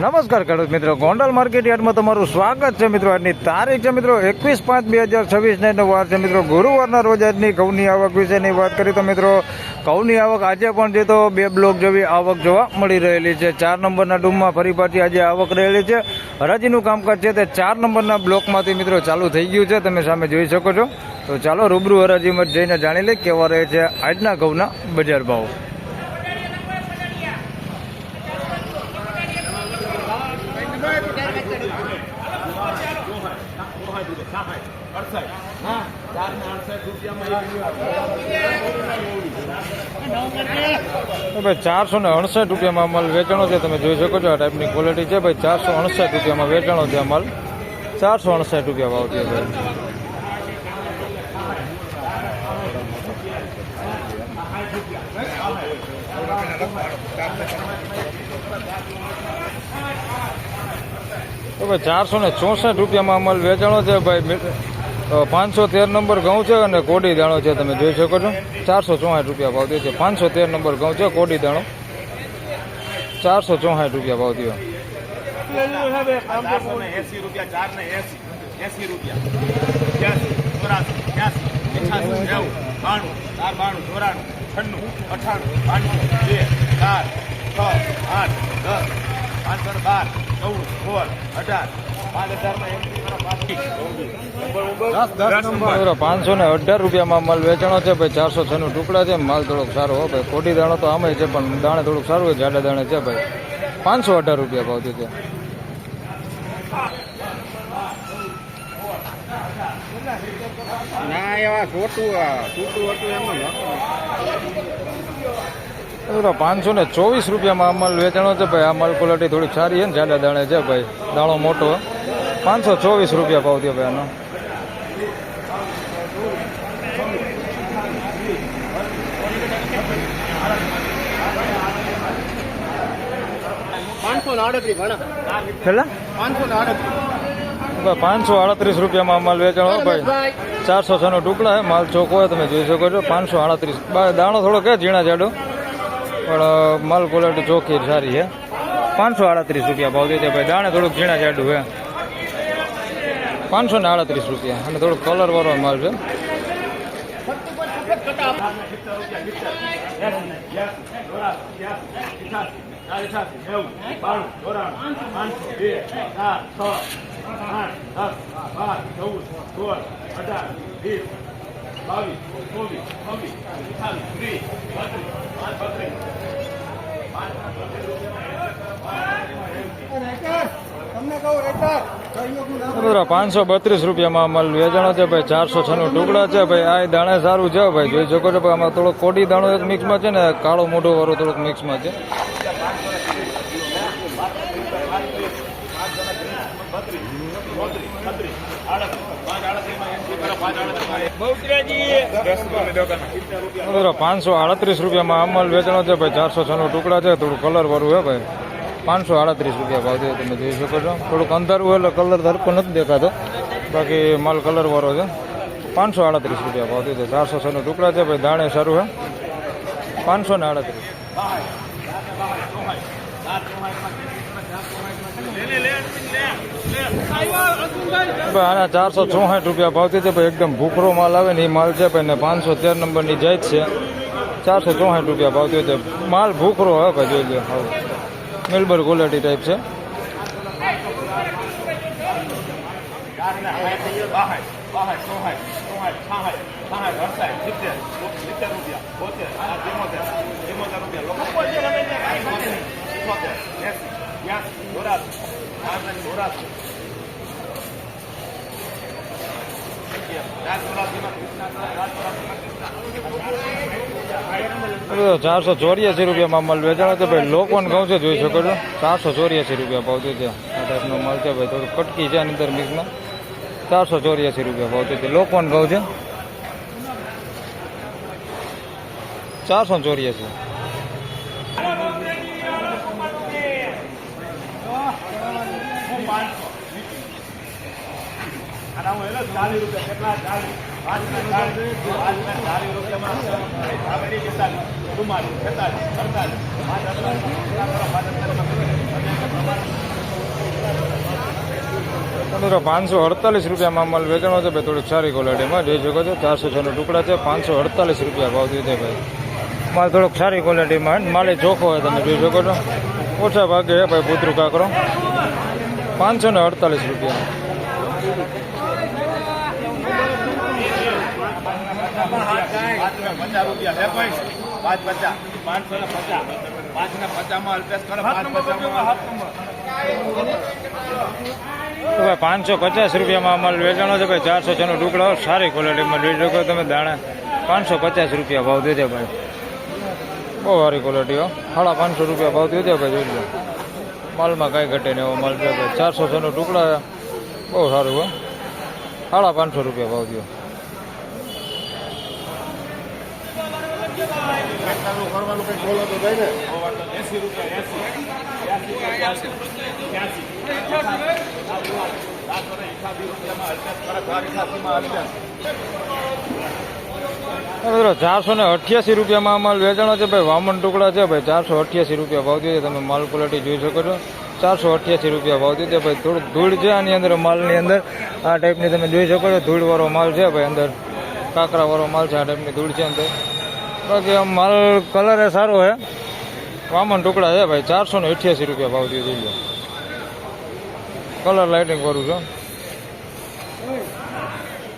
નમસ્કાર ખેડૂત મિત્રો, ગોંડલ માર્કેટ યાર્ડમાં તમારું સ્વાગત છે મિત્રો. આજની તારીખ છે મિત્રો 21/5/2026 નો વાર છે મિત્રો, ગુરુવારના રોજ આજની ઘઉંની આવક વિશેની વાત કરી તો મિત્રો ઘઉંની આવક આજે પણ છે તો 2 બ્લોક જેવી આવક જોવા મળી રહેલી છે. 4 નંબરના ડૂમમાં ફરી પાછી આજે આવક રહેલી છે. હરાજીનું કામકાજ છે તે 4 નંબરના બ્લોકમાંથી મિત્રો ચાલુ થઈ ગયું છે, તમે સામે જોઈ શકો છો. તો ચાલો રૂબરૂ હરાજીમાં જઈને જાણી લઈએ કેવા રહે છે આજના ઘઉંના બજાર ભાવ. ભાઈ 468 રૂપિયામાં માલ વેચાણો છે, તમે જોઈ શકો છો. આ ટાઈપની ક્વોલિટી છે ભાઈ. 468 રૂપિયામાં વેચાણો છે માલ. 468 રૂપિયા ભાવ છે ભાઈ. તો ભાઈ 464 રૂપિયામાં માલ વેચાણો છે ભાઈ. 513 નંબર ઘઉં છે અને કોડી દાણો છે, તમે જોઈ શકો છો. 464 રૂપિયા ભાવ થયો છે. 513 નંબર ઘઉં છે, કોડી દાણો 464 રૂપિયા ભાવ થયો. 518 રૂપિયામાં માલ વેચાણો છે ભાઈ. 406 ટુકડા છે. માલ થોડોક સારો હો ભાઈ. કોડી દાણો તો આમે છે પણ દાણે થોડુંક સારું હોય, જાડા દાણે છે ભાઈ. 518 રૂપિયા ભાવ થયો છે. ના એવા ખોટું હતું એમાં 524 રૂપિયામાં માલ વેચાણો છે ભાઈ. આ માલ ક્વોલિટી થોડીક સારી છે ને, જાડા દાણે છે ભાઈ. દાણો મોટો. 524 રૂપિયા ભાવ થયો ભાઈ આનો. કેટલા? 538 રૂપિયામાં માલ વેચાણો ભાઈ. 406 નો ટુકડા છે. માલ ચોખ્ખો હોય, તમે જોઈ શકો છો. 538. દાણો થોડો કે ઝીણા જાડો પણ માલ ક્વોલિટી ચોખ્ખી સારી છે. 538 રૂપિયા ભાવ છે ભાઈ. દાણે થોડુંક ઝીણા જાડું છે. 538 રૂપિયા અને થોડુંક કલર વાળો માલ છે. બરાબર 532 રૂપિયામાં માલ વેચાણો છે ભાઈ. 406 નું ટુકડા છે ભાઈ. આ દાણે સારું છે ભાઈ, જોઈ શકો છો. આમાં થોડો કોડી દાણો એક મિક્સમાં છે ને કાળો મોઢો વાળો થોડોક મિક્સમાં છે. બરાબર 538 રૂપિયામાં આ માલ વેચાણો છે ભાઈ. 406 નું ટુકડા છે. થોડું કલર વાળું છે ભાઈ. 538 રૂપિયા ભાવ થયો, તમે જોઈ શકો છો. થોડુંક અંધારું હોય એટલે કલર ધરકો નથી દેખાતો, બાકી માલ કલર વાળો છે. 538 રૂપિયા ભાવ થયો. 406 નું ટુકડા છે ભાઈ. દાણે સારું છે. 538. આના 464 રૂપિયા ભાવ થયો છે ભાઈ. એકદમ ભૂખરો માલ આવે ને એ માલ છે ભાઈ. ને 513 નંબરની જાત છે. 464 રૂપિયા ભાવ થયો છે. માલ ભૂખરો હવે ભાઈ, જોઈ લો. મેલબર ક્વોલિટી ટાઈપ છે. ચારસો 84 રૂપિયામાં માલ વેચાણો છે ભાઈ. લોકોન ઘઉં છે, જોઈ શકો છો. 484 રૂપિયા ભાવ છે. આ ટાઈપનો માલ છે ભાઈ. થોડું કટકી છે અંદર મિક્સમાં. 484 રૂપિયા ભાવ છે. લોકોન ઘઉં છે. 484. ₹40 મિત્રો 548 રૂપિયામાં માલ વેચાણો છે ભાઈ, થોડીક સારી ક્વોલિટીમાં જોઈ શકો છો. 406 નો ટુકડા છે, 548 રૂપિયા ભાવ દીધે ભાઈ. માલ થોડોક સારી ક્વોલિટીમાં માલે ચોખ્ખો હોય તમે જોઈ શકો છો. ઓછા ભાગે છે ભાઈ પુત્રું કાકરો, 548 રૂપિયા. તો ભાઈ 550 રૂપિયામાં માલ વેચાણો છે ભાઈ. 406 નો ટુકડો સારી ક્વોલિટીમાં જોઈ શકો તમે. દાણા 550 રૂપિયા ભાવ દીધે ભાઈ. બહુ સારી ક્વોલિટીઓ, 550 રૂપિયા ભાવ દીધે ભાઈ. જોઈ લો માલમાં કાંઈ ઘટે નહીં એવો માલ છે ભાઈ. 406 નો ટુકડા બહુ સારું હોય, 550 રૂપિયા ભાવ દો. મિત્રો 488 રૂપિયામાં માલ વેચાણો છે ભાઈ. વામન ટુકડા છે ભાઈ, 488 રૂપિયા ભાવ દીધે. તમે માલ ક્વોલિટી જોઈ શકો છો. 488 રૂપિયા ભાવ દીધે ભાઈ. થોડુંક ધૂળ છે આની અંદર, માલની અંદર આ ટાઈપની તમે જોઈ શકો છો. ધૂળવાળો માલ છે ભાઈ, અંદર કાકરાવાળો માલ છે, આ ટાઈપની ધૂળ છે અંદર. બાકી આમ માલ કલર એ સારો છે. વામન ટુકડા છે ભાઈ, 488 રૂપિયા ભાવ દીધો. જોઈ લો કલર લાઇટિંગ કરું છું.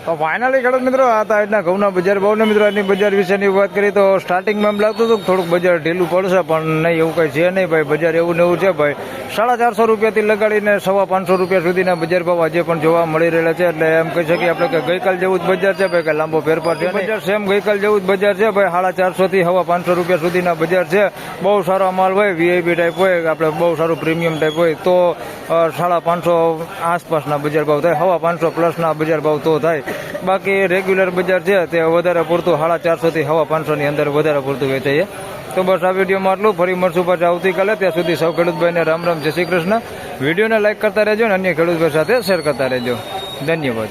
તો ફાઇનલી ખેડૂત મિત્રો આ હતા આજના ઘઉંના બજાર ભાવને. મિત્રો આજની બજાર વિશેની વાત કરી તો સ્ટાર્ટિંગમાં એમ લાગતું હતું કે થોડુંક બજાર ઢીલું પડશે, પણ નહીં, એવું કંઈ છે નહીં ભાઈ. બજાર એવું ને એવું છે ભાઈ. 450 રૂપિયાથી લગાડીને 550 રૂપિયા સુધીના બજાર ભાવ આજે પણ જોવા મળી રહેલા છે. એટલે એમ કહી શકીએ આપણે કે ગઈકાલ જેવું જ બજાર છે ભાઈ, કે લાંબો ફેરફાર છે બજાર સેમ ગઈકાલ જેવું જ બજાર છે ભાઈ. 450 થી 550 રૂપિયા સુધીના બજાર છે. બહુ સારો માલ હોય, વીઆઈપી ટાઈપ હોય, આપણે બહુ સારું પ્રીમિયમ ટાઈપ હોય તો 550 આસપાસના બજાર ભાવ થાય, 550 પ્લસના બજાર ભાવ તો થાય. બાકી રેગ્યુલર બજાર છે તે વધારે પૂરતું 450 થી 550 ની અંદર વધારે પૂરતું વેચાય. તો બસ આ વિડીયોમાં આટલું. ફરી મળશું પાછા આવતીકાલે. ત્યાં સુધી સૌ ખેડૂતભાઈને રામ રામ, જય શ્રી કૃષ્ણ. વિડીયોને લાઈક કરતા રહેજો અને અન્ય ખેડૂતભાઈ સાથે શેર કરતા રહેજો. ધન્યવાદ.